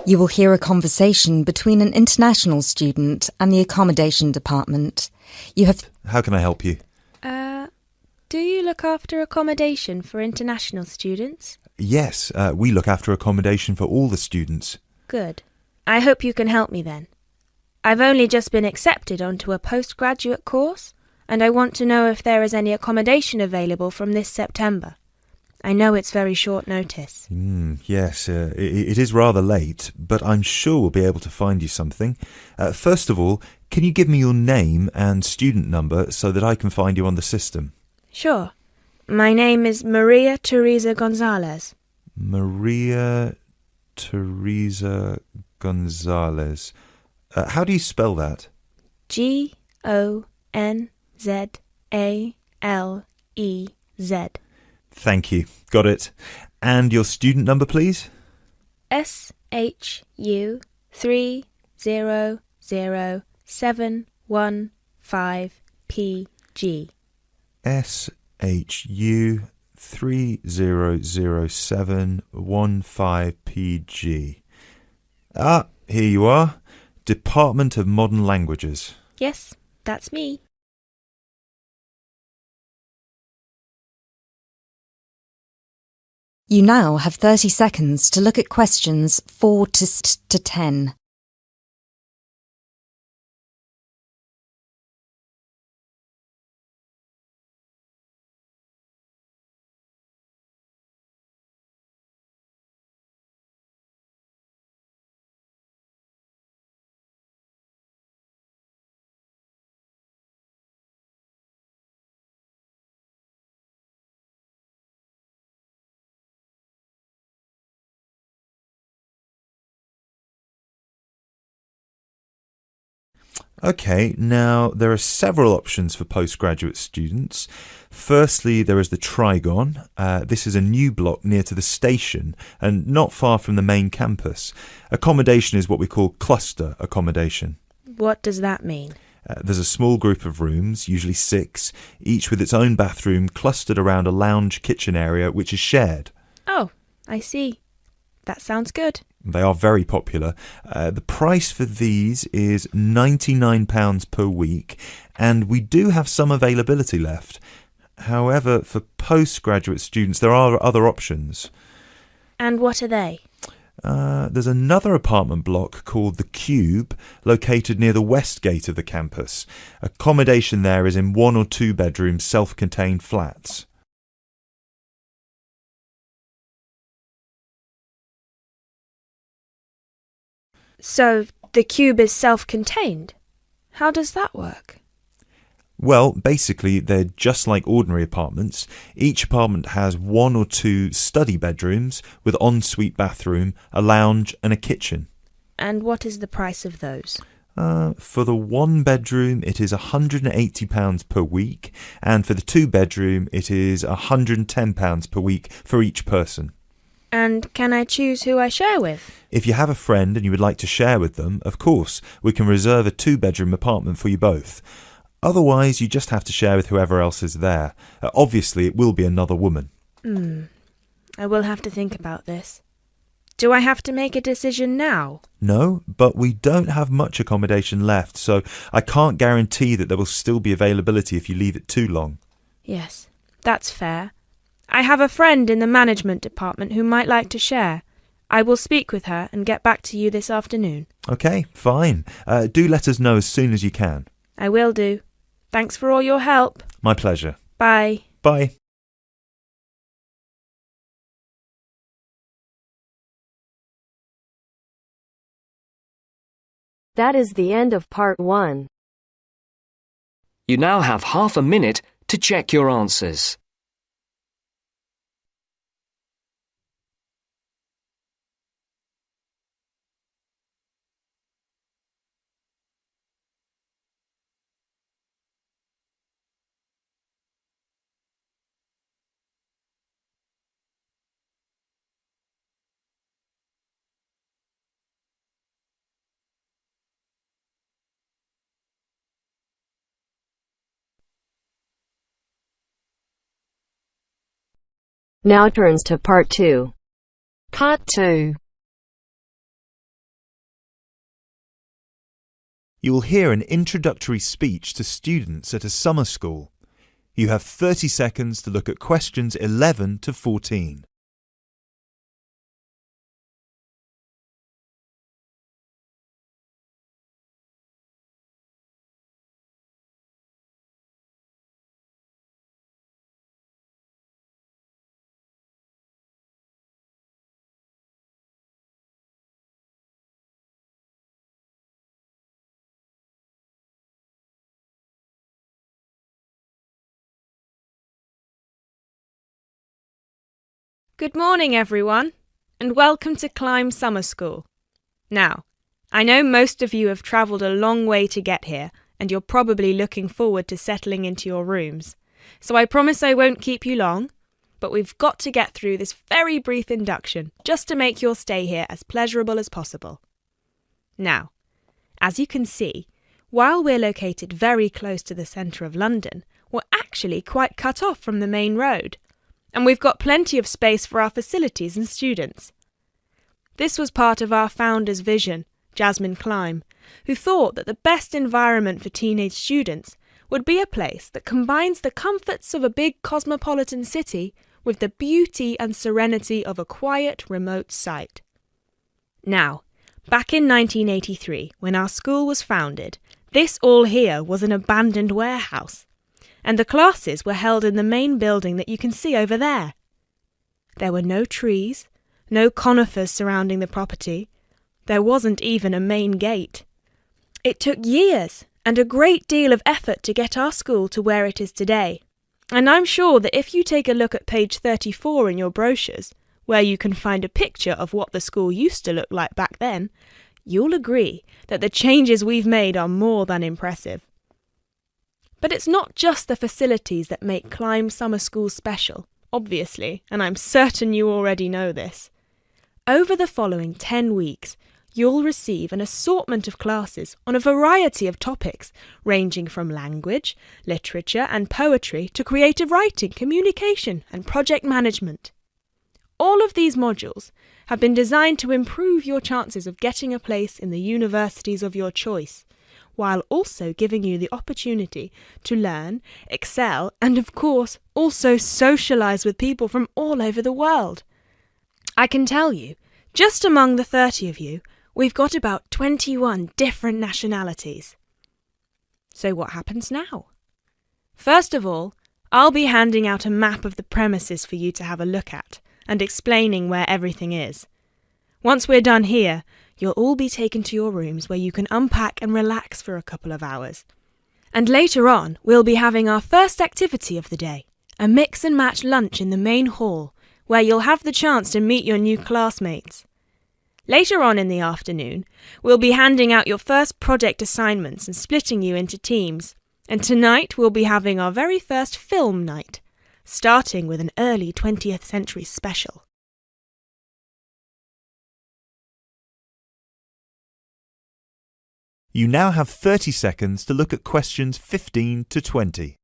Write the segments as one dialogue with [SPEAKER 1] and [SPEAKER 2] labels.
[SPEAKER 1] You will hear a conversation between an international student and the accommodation department.
[SPEAKER 2] How can I help you?
[SPEAKER 3] Do you look after accommodation for international students?
[SPEAKER 2] Yes, we look after accommodation for all the students.
[SPEAKER 3] Good. I hope you can help me then. I've only just been accepted onto a postgraduate course, and I want to know if there is any accommodation available from this September. I know it's very short notice.
[SPEAKER 2] Yes, it is rather late, but I'm sure we'll be able to find you something. First of all, can you give me your name and student number so that I can find you on the system?
[SPEAKER 3] Sure. My name is Maria Teresa Gonzalez.
[SPEAKER 2] Maria Teresa Gonzalez. How do you spell that?
[SPEAKER 3] Gonzalez.
[SPEAKER 2] Thank you. Got it. And your student number, please?
[SPEAKER 3] SHU 300715PG.
[SPEAKER 2] SHU 300715PG. Ah, here you are. Department of Modern Languages.
[SPEAKER 3] Yes, that's me.
[SPEAKER 1] You now have 30 seconds to look at questions 4 to 10.
[SPEAKER 2] Okay, now there are several options for postgraduate students. Firstly, there is the Trigon. This is a new block near to the station and not far from the main campus. Accommodation is what we call cluster accommodation.
[SPEAKER 3] What does that mean?
[SPEAKER 2] There's a small group of rooms, usually 6, each with its own bathroom clustered around a lounge kitchen area which is shared.
[SPEAKER 3] Oh, I see. That sounds good.
[SPEAKER 2] They are very popular. The price for these is £99 per week, and we do have some availability left. However, for postgraduate students, there are other options.
[SPEAKER 3] And what are they?
[SPEAKER 2] There's another apartment block called The Cube, located near the west gate of the campus. Accommodation there is in 1 or 2 bedroom self-contained flats.
[SPEAKER 3] So, the cube is self-contained? How does that work?
[SPEAKER 2] Well, basically, they're just like ordinary apartments. Each apartment has 1 or 2 study bedrooms with ensuite bathroom, a lounge and a kitchen.
[SPEAKER 3] And what is the price of those?
[SPEAKER 2] For the 1 bedroom, it is £180 per week, and for the 2 bedroom, it is £110 per week for each person.
[SPEAKER 3] And can I choose who I share with?
[SPEAKER 2] If you have a friend and you would like to share with them, of course, we can reserve a 2-bedroom apartment for you both. Otherwise, you just have to share with whoever else is there. Obviously, it will be another woman.
[SPEAKER 3] I will have to think about this. Do I have to make a decision now?
[SPEAKER 2] No, but we don't have much accommodation left, so I can't guarantee that there will still be availability if you leave it too long.
[SPEAKER 3] Yes, that's fair. I have a friend in the management department who might like to share. I will speak with her and get back to you this afternoon.
[SPEAKER 2] Okay, fine. Do let us know as soon as you can.
[SPEAKER 3] I will do. Thanks for all your help.
[SPEAKER 2] My pleasure.
[SPEAKER 3] Bye.
[SPEAKER 2] Bye.
[SPEAKER 4] That is the end of part 1.
[SPEAKER 5] You now have half a minute to check your answers.
[SPEAKER 4] Now turns to part 2. Part 2.
[SPEAKER 2] You will hear an introductory speech to students at a summer school. You have 30 seconds to look at questions 11 to 14.
[SPEAKER 3] Good morning, everyone, and welcome to Climb Summer School. Now, I know most of you have travelled a long way to get here, and you're probably looking forward to settling into your rooms. So I promise I won't keep you long, but we've got to get through this very brief induction just to make your stay here as pleasurable as possible. Now, as you can see, while we're located very close to the centre of London, we're actually quite cut off from the main road. And we've got plenty of space for our facilities and students. This was part of our founder's vision, Jasmine Climb, who thought that the best environment for teenage students would be a place that combines the comforts of a big cosmopolitan city with the beauty and serenity of a quiet, remote site. Now, back in 1983, when our school was founded, this all here was an abandoned warehouse, and the classes were held in the main building that you can see over there. There were no trees, no conifers surrounding the property. There wasn't even a main gate. It took years and a great deal of effort to get our school to where it is today. And I'm sure that if you take a look at page 34 in your brochures, where you can find a picture of what the school used to look like back then, you'll agree that the changes we've made are more than impressive. But it's not just the facilities that make Climb Summer School special, obviously, and I'm certain you already know this. Over the following 10 weeks, you'll receive an assortment of classes on a variety of topics, ranging from language, literature and poetry to creative writing, communication and project management. All of these modules have been designed to improve your chances of getting a place in the universities of your choice, while also giving you the opportunity to learn, excel, and of course, also socialise with people from all over the world. I can tell you, just among the 30 of you, we've got about 21 different nationalities. So what happens now? First of all, I'll be handing out a map of the premises for you to have a look at, and explaining where everything is. Once we're done here, you'll all be taken to your rooms where you can unpack and relax for a couple of hours. And later on, we'll be having our first activity of the day, a mix and match lunch in the main hall, where you'll have the chance to meet your new classmates. Later on in the afternoon, we'll be handing out your first project assignments and splitting you into teams. And tonight we'll be having our very first film night, starting with an early 20th century special.
[SPEAKER 2] You now have 30 seconds to look at questions 15 to 20.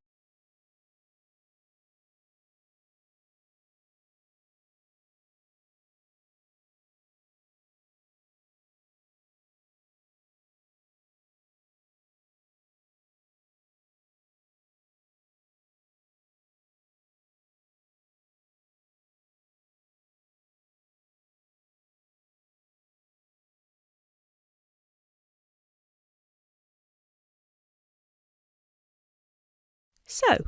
[SPEAKER 3] So,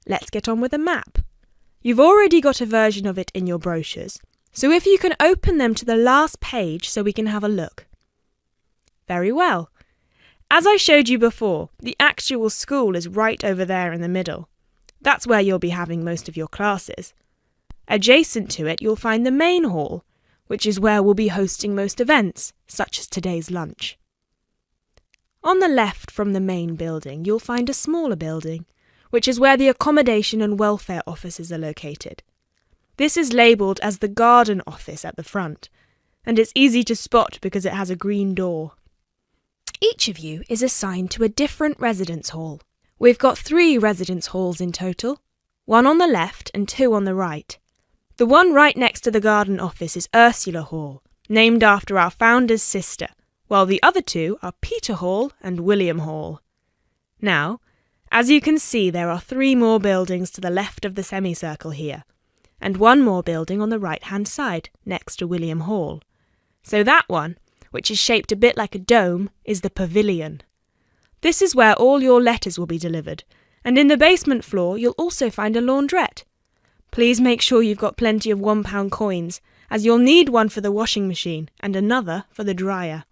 [SPEAKER 3] let's get on with the map. You've already got a version of it in your brochures, so if you can open them to the last page so we can have a look. Very well. As I showed you before, the actual school is right over there in the middle. That's where you'll be having most of your classes. Adjacent to it, you'll find the main hall, which is where we'll be hosting most events, such as today's lunch. On the left from the main building, you'll find a smaller building, which is where the accommodation and welfare offices are located. This is labelled as the garden office at the front, and it's easy to spot because it has a green door. Each of you is assigned to a different residence hall. We've got 3 residence halls in total, 1 on the left and 2 on the right. The one right next to the garden office is Ursula Hall, named after our founder's sister, while the other two are Peter Hall and William Hall. Now, as you can see, there are 3 more buildings to the left of the semicircle here, and 1 more building on the right-hand side, next to William Hall. So that one, which is shaped a bit like a dome, is the pavilion. This is where all your letters will be delivered, and in the basement floor you'll also find a laundrette. Please make sure you've got plenty of £1 coins, as you'll need one for the washing machine and another for the dryer.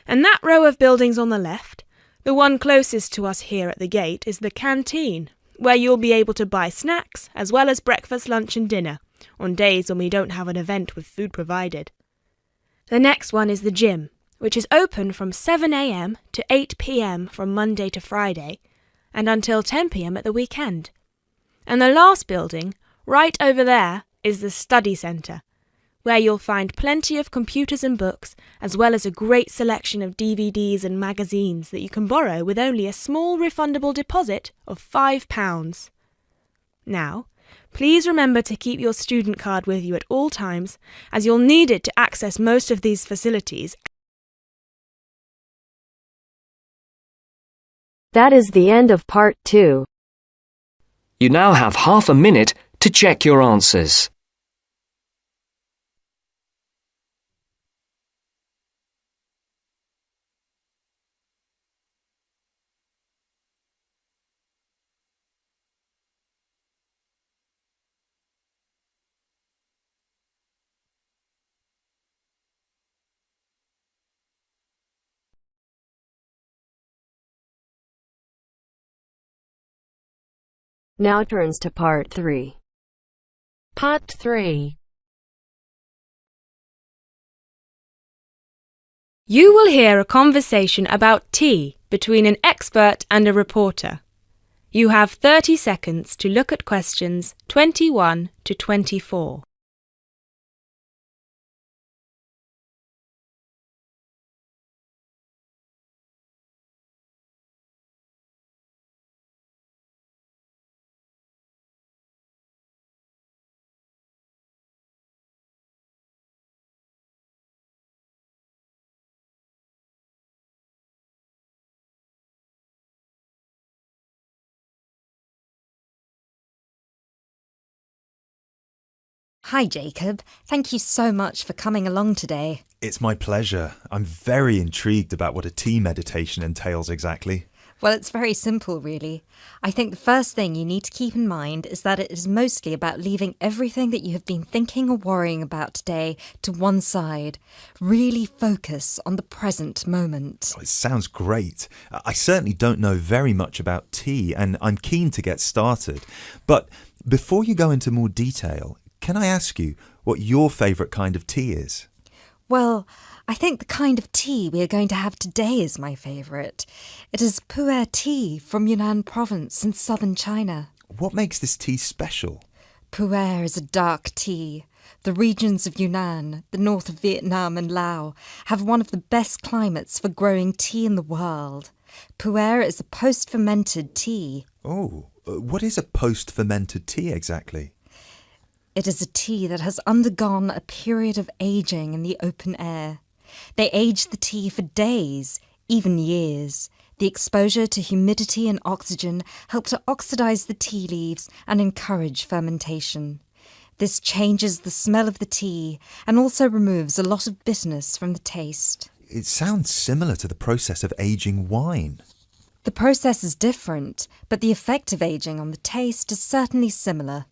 [SPEAKER 3] And that row of buildings on the left, the one closest to us here at the gate, is the canteen, where you'll be able to buy snacks as well as breakfast, lunch and dinner, on days when we don't have an event with food provided. The next one is the gym, which is open from 7 a.m. to 8 p.m. from Monday to Friday, and until 10 p.m. at the weekend. And the last building, right over there, is the study centre, where you'll find plenty of computers and books, as well as a great selection of DVDs and magazines that you can borrow with only a small refundable deposit of £5. Now, please remember to keep your student card with you at all times, as you'll need it to access most of these facilities.
[SPEAKER 4] That is the end of part 2.
[SPEAKER 5] You now have half a minute to check your answers.
[SPEAKER 4] Now turns to part 3.
[SPEAKER 6] Part 3.
[SPEAKER 3] You will hear a conversation about tea between an expert and a reporter. You have 30 seconds to look at questions 21 to 24.
[SPEAKER 1] Hi, Jacob. Thank you so much for coming along today.
[SPEAKER 2] It's my pleasure. I'm very intrigued about what a tea meditation entails exactly.
[SPEAKER 1] Well, it's very simple, really. I think the first thing you need to keep in mind is that it is mostly about leaving everything that you have been thinking or worrying about today to one side. Really focus on the present moment.
[SPEAKER 2] Oh, it sounds great. I certainly don't know very much about tea, and I'm keen to get started. But before you go into more detail, can I ask you what your favourite kind of tea is?
[SPEAKER 1] Well, I think the kind of tea we are going to have today is my favourite. It is pu'er tea from Yunnan province in southern China.
[SPEAKER 2] What makes this tea special?
[SPEAKER 1] Pu'er is a dark tea. The regions of Yunnan, the north of Vietnam and Laos, have one of the best climates for growing tea in the world. Pu'er is a post-fermented tea.
[SPEAKER 2] Oh, what is a post-fermented tea exactly?
[SPEAKER 1] It is a tea that has undergone a period of aging in the open air. They age the tea for days, even years. The exposure to humidity and oxygen help to oxidize the tea leaves and encourage fermentation. This changes the smell of the tea and also removes a lot of bitterness from the taste.
[SPEAKER 2] It sounds similar to the process of aging wine.
[SPEAKER 1] The process is different, but the effect of aging on the taste is certainly similar.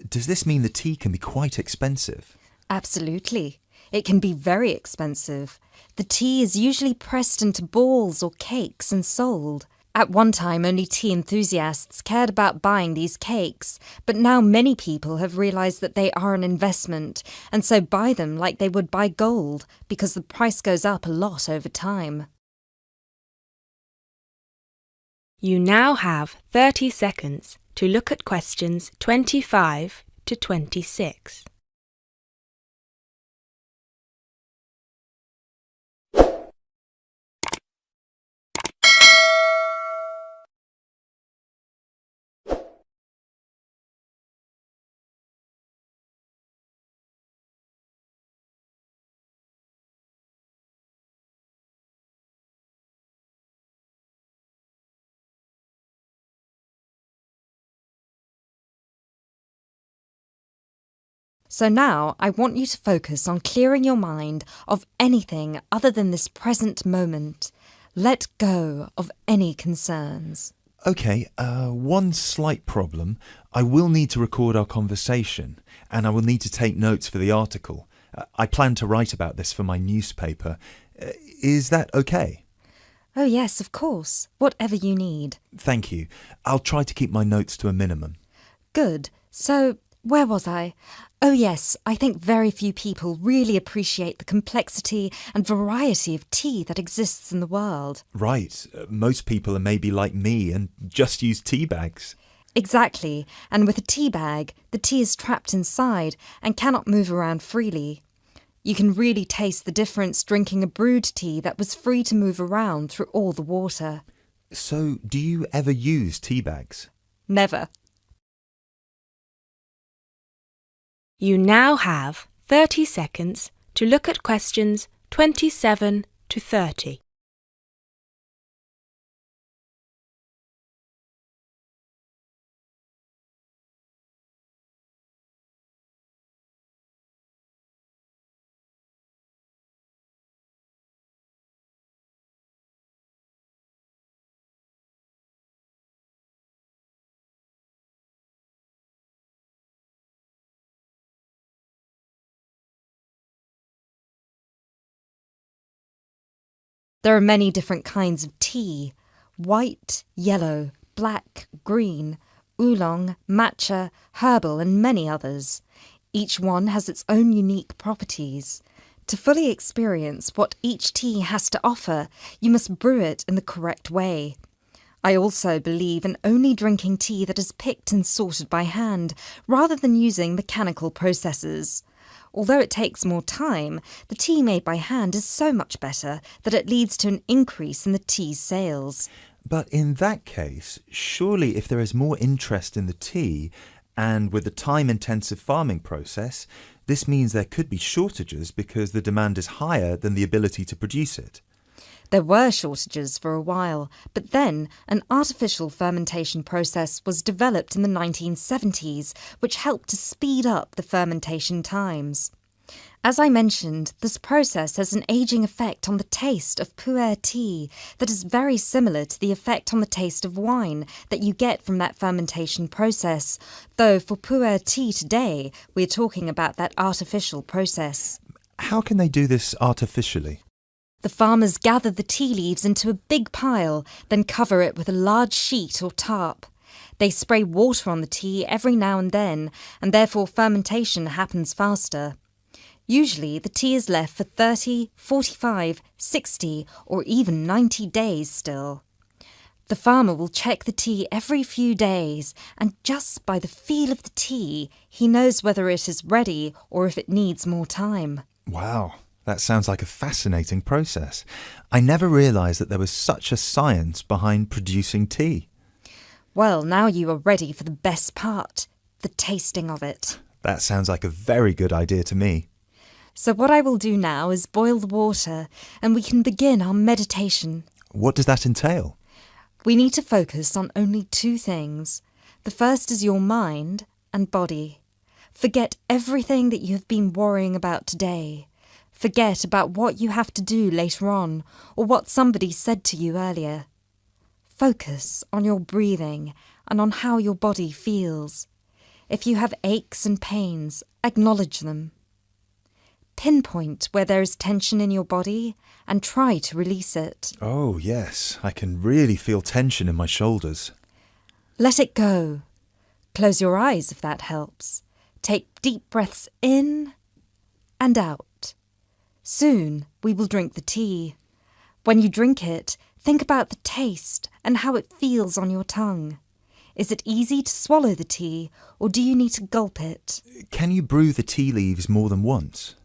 [SPEAKER 2] Does this mean the tea can be quite expensive?
[SPEAKER 1] Absolutely. It can be very expensive. The tea is usually pressed into balls or cakes and sold. At one time, only tea enthusiasts cared about buying these cakes, but now many people have realised that they are an investment, and so buy them like they would buy gold, because the price goes up a lot over time.
[SPEAKER 3] You now have 30 seconds to look at questions 25 to 26.
[SPEAKER 1] So now I want you to focus on clearing your mind of anything other than this present moment. Let go of any concerns.
[SPEAKER 2] Okay, one slight problem. I will need to record our conversation, and I will need to take notes for the article. I plan to write about this for my newspaper. Is that okay?
[SPEAKER 1] Oh yes, of course. Whatever you need.
[SPEAKER 2] Thank you. I'll try to keep my notes to a minimum.
[SPEAKER 1] Good. So, where was I? Oh yes, I think very few people really appreciate the complexity and variety of tea that exists in the world.
[SPEAKER 2] Right. Most people are maybe like me and just use tea bags.
[SPEAKER 1] Exactly, and with a tea bag, the tea is trapped inside and cannot move around freely. You can really taste the difference drinking a brewed tea that was free to move around through all the water.
[SPEAKER 2] So, do you ever use tea bags?
[SPEAKER 1] Never.
[SPEAKER 3] You now have 30 seconds to look at questions 27 to 30.
[SPEAKER 1] There are many different kinds of tea: white, yellow, black, green, oolong, matcha, herbal and many others. Each one has its own unique properties. To fully experience what each tea has to offer, you must brew it in the correct way. I also believe in only drinking tea that is picked and sorted by hand, rather than using mechanical processes. Although it takes more time, the tea made by hand is so much better that it leads to an increase in the tea's sales.
[SPEAKER 2] But in that case, surely if there is more interest in the tea, and with the time-intensive farming process, this means there could be shortages because the demand is higher than the ability to produce it.
[SPEAKER 1] There were shortages for a while, but then an artificial fermentation process was developed in the 1970s, which helped to speed up the fermentation times. As I mentioned, this process has an aging effect on the taste of pu'er tea that is very similar to the effect on the taste of wine that you get from that fermentation process, though for pu'er tea today, we're talking about that artificial process.
[SPEAKER 2] How can they do this artificially?
[SPEAKER 1] The farmers gather the tea leaves into a big pile, then cover it with a large sheet or tarp. They spray water on the tea every now and then, and therefore fermentation happens faster. Usually, the tea is left for 30, 45, 60, or even 90 days still. The farmer will check the tea every few days, and just by the feel of the tea, he knows whether it is ready or if it needs more time.
[SPEAKER 2] Wow. That sounds like a fascinating process. I never realised that there was such a science behind producing tea.
[SPEAKER 1] Well, now you are ready for the best part, the tasting of it.
[SPEAKER 2] That sounds like a very good idea to me.
[SPEAKER 1] So what I will do now is boil the water, and we can begin our meditation.
[SPEAKER 2] What does that entail?
[SPEAKER 1] We need to focus on only two things. The first is your mind and body. Forget everything that you have been worrying about today. Forget about what you have to do later on, or what somebody said to you earlier. Focus on your breathing and on how your body feels. If you have aches and pains, acknowledge them. Pinpoint where there is tension in your body and try to release it.
[SPEAKER 2] Oh, yes. I can really feel tension in my shoulders.
[SPEAKER 1] Let it go. Close your eyes if that helps. Take deep breaths in and out. Soon we will drink the tea. When you drink it, think about the taste and how it feels on your tongue. Is it easy to swallow the tea, or do you need to gulp it?
[SPEAKER 2] Can you brew the tea leaves more than once?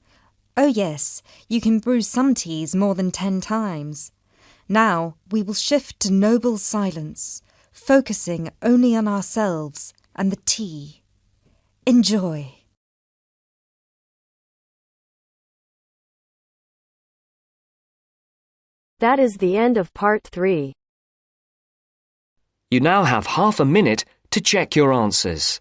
[SPEAKER 1] Oh yes, you can brew some teas more than 10 times. Now we will shift to noble silence, focusing only on ourselves and the tea. Enjoy.
[SPEAKER 4] That is the end of part 3.
[SPEAKER 5] You now have half a minute to check your answers.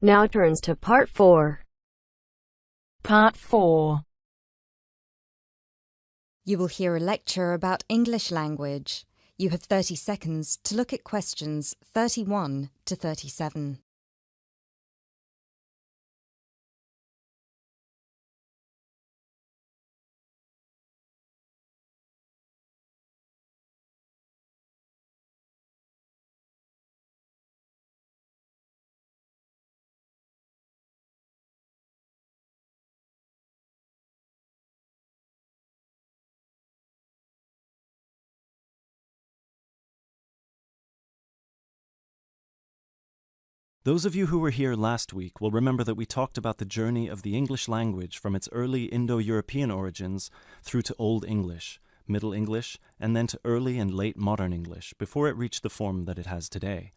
[SPEAKER 4] Now turns to Part 4.
[SPEAKER 6] Part 4.
[SPEAKER 1] You will hear a lecture about English language. You have 30 seconds to look at questions 31 to 37.
[SPEAKER 7] Those of you who were here last week will remember that we talked about the journey of the English language from its early Indo-European origins through to Old English, Middle English, and then to early and late modern English before it reached the form that it has today.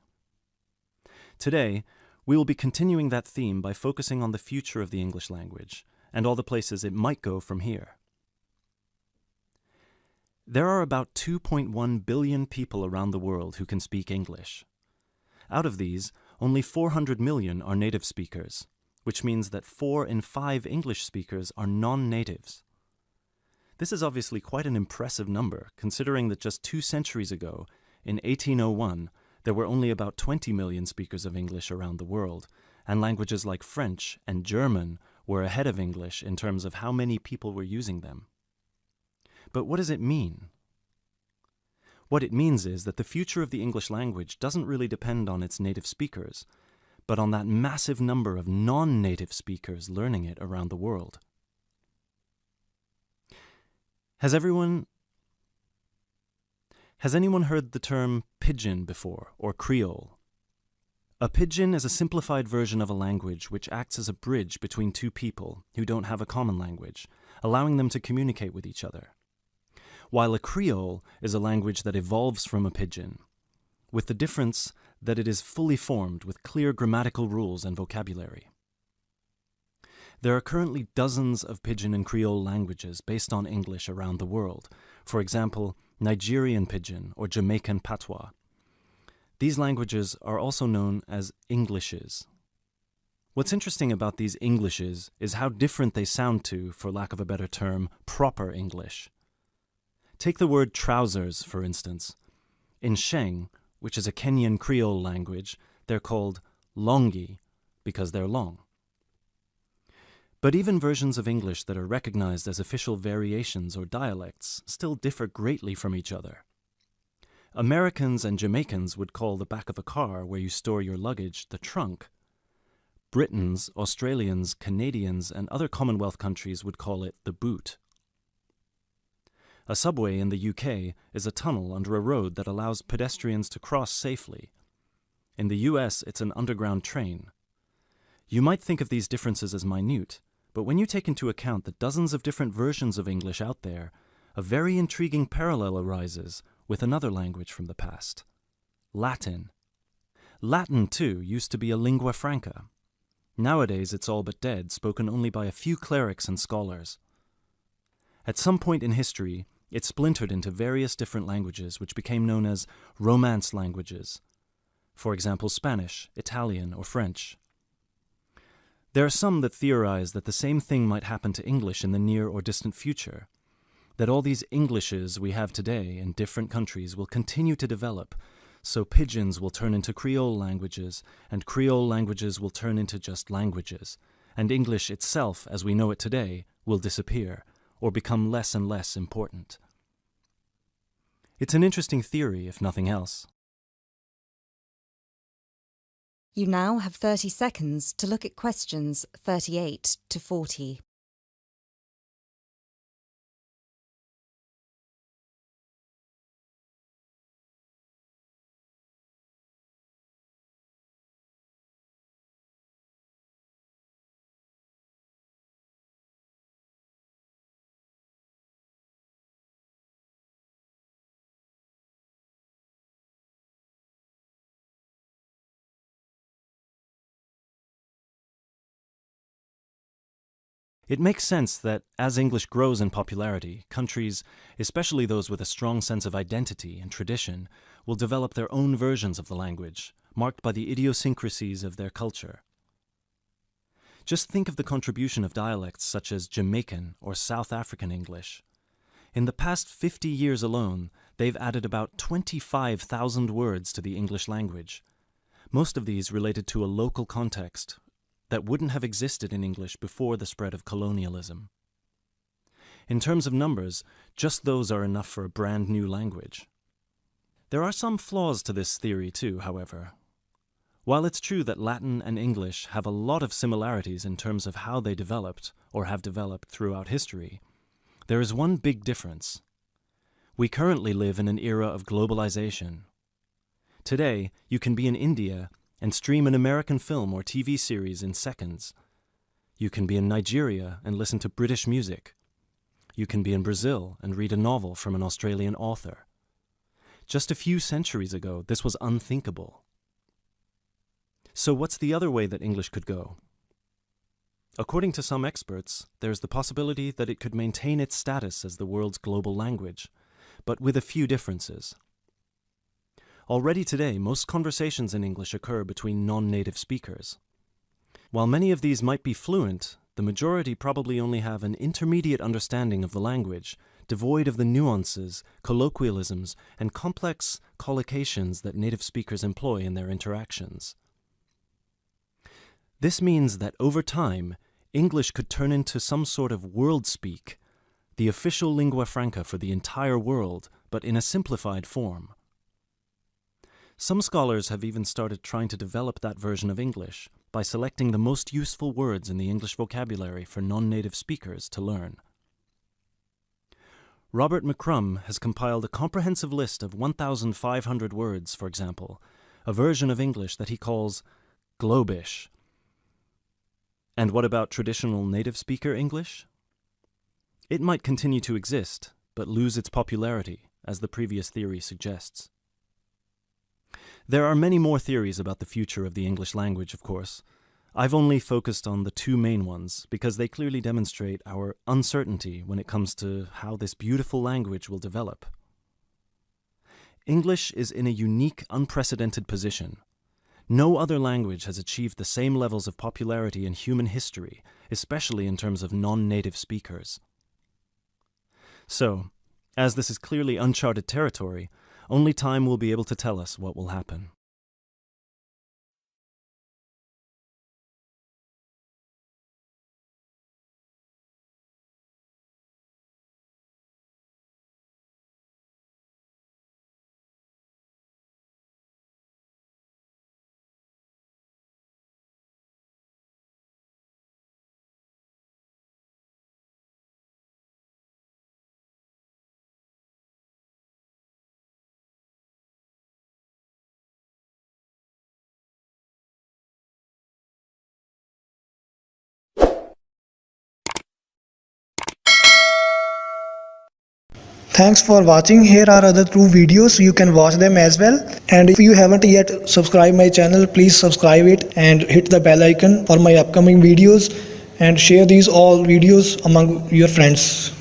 [SPEAKER 7] Today, we will be continuing that theme by focusing on the future of the English language and all the places it might go from here. There are about 2.1 billion people around the world who can speak English. Out of these, only 400 million are native speakers, which means that 4 in 5 English speakers are non-natives. This is obviously quite an impressive number, considering that just 2 centuries ago, in 1801, there were only about 20 million speakers of English around the world, and languages like French and German were ahead of English in terms of how many people were using them. But what does it mean? What it means is that the future of the English language doesn't really depend on its native speakers, but on that massive number of non-native speakers learning it around the world. Has anyone heard the term pidgin before, or Creole? A pidgin is a simplified version of a language which acts as a bridge between two people who don't have a common language, allowing them to communicate with each other. While a Creole is a language that evolves from a pidgin, with the difference that it is fully formed with clear grammatical rules and vocabulary. There are currently dozens of pidgin and Creole languages based on English around the world, for example, Nigerian pidgin or Jamaican patois. These languages are also known as Englishes. What's interesting about these Englishes is how different they sound to, for lack of a better term, proper English. Take the word trousers, for instance. In Sheng, which is a Kenyan Creole language, they're called longi because they're long. But even versions of English that are recognized as official variations or dialects still differ greatly from each other. Americans and Jamaicans would call the back of a car where you store your luggage the trunk. Britons, Australians, Canadians, and other Commonwealth countries would call it the boot. A subway in the UK is a tunnel under a road that allows pedestrians to cross safely. In the US, it's an underground train. You might think of these differences as minute, but when you take into account the dozens of different versions of English out there, a very intriguing parallel arises with another language from the past: Latin. Latin, too, used to be a lingua franca. Nowadays, it's all but dead, spoken only by a few clerics and scholars. At some point in history, it splintered into various different languages which became known as Romance languages. For example, Spanish, Italian, or French. There are some that theorize that the same thing might happen to English in the near or distant future, that all these Englishes we have today in different countries will continue to develop, so pidgins will turn into Creole languages, and Creole languages will turn into just languages, and English itself, as we know it today, will disappear, or become less and less important. It's an interesting theory, if nothing else.
[SPEAKER 1] You now have 30 seconds to look at questions 38 to 40.
[SPEAKER 7] It makes sense that as English grows in popularity, countries, especially those with a strong sense of identity and tradition, will develop their own versions of the language, marked by the idiosyncrasies of their culture. Just think of the contribution of dialects such as Jamaican or South African English. In the past 50 years alone, they've added about 25,000 words to the English language. Most of these related to a local context that wouldn't have existed in English before the spread of colonialism. In terms of numbers, just those are enough for a brand new language. There are some flaws to this theory too, however. While it's true that Latin and English have a lot of similarities in terms of how they developed or have developed throughout history, there is one big difference. We currently live in an era of globalization. Today, you can be in India and stream an American film or TV series in seconds. You can be in Nigeria and listen to British music. You can be in Brazil and read a novel from an Australian author. Just a few centuries ago, this was unthinkable. So what's the other way that English could go? According to some experts, there's the possibility that it could maintain its status as the world's global language, but with a few differences. Already today, most conversations in English occur between non-native speakers. While many of these might be fluent, the majority probably only have an intermediate understanding of the language, devoid of the nuances, colloquialisms, and complex collocations that native speakers employ in their interactions. This means that over time, English could turn into some sort of world speak, the official lingua franca for the entire world, but in a simplified form. Some scholars have even started trying to develop that version of English by selecting the most useful words in the English vocabulary for non-native speakers to learn. Robert McCrum has compiled a comprehensive list of 1,500 words, for example, a version of English that he calls Globish. And what about traditional native speaker English? It might continue to exist, but lose its popularity, as the previous theory suggests. There are many more theories about the future of the English language, of course. I've only focused on the two main ones because they clearly demonstrate our uncertainty when it comes to how this beautiful language will develop. English is in a unique, unprecedented position. No other language has achieved the same levels of popularity in human history, especially in terms of non-native speakers. So, as this is clearly uncharted territory, only time will be able to tell us what will happen.
[SPEAKER 8] Thanks for watching. Here are other 2 videos. You can watch them as well. And if you haven't yet subscribed my channel, please subscribe it and hit the bell icon for my upcoming videos, and share these all videos among your friends.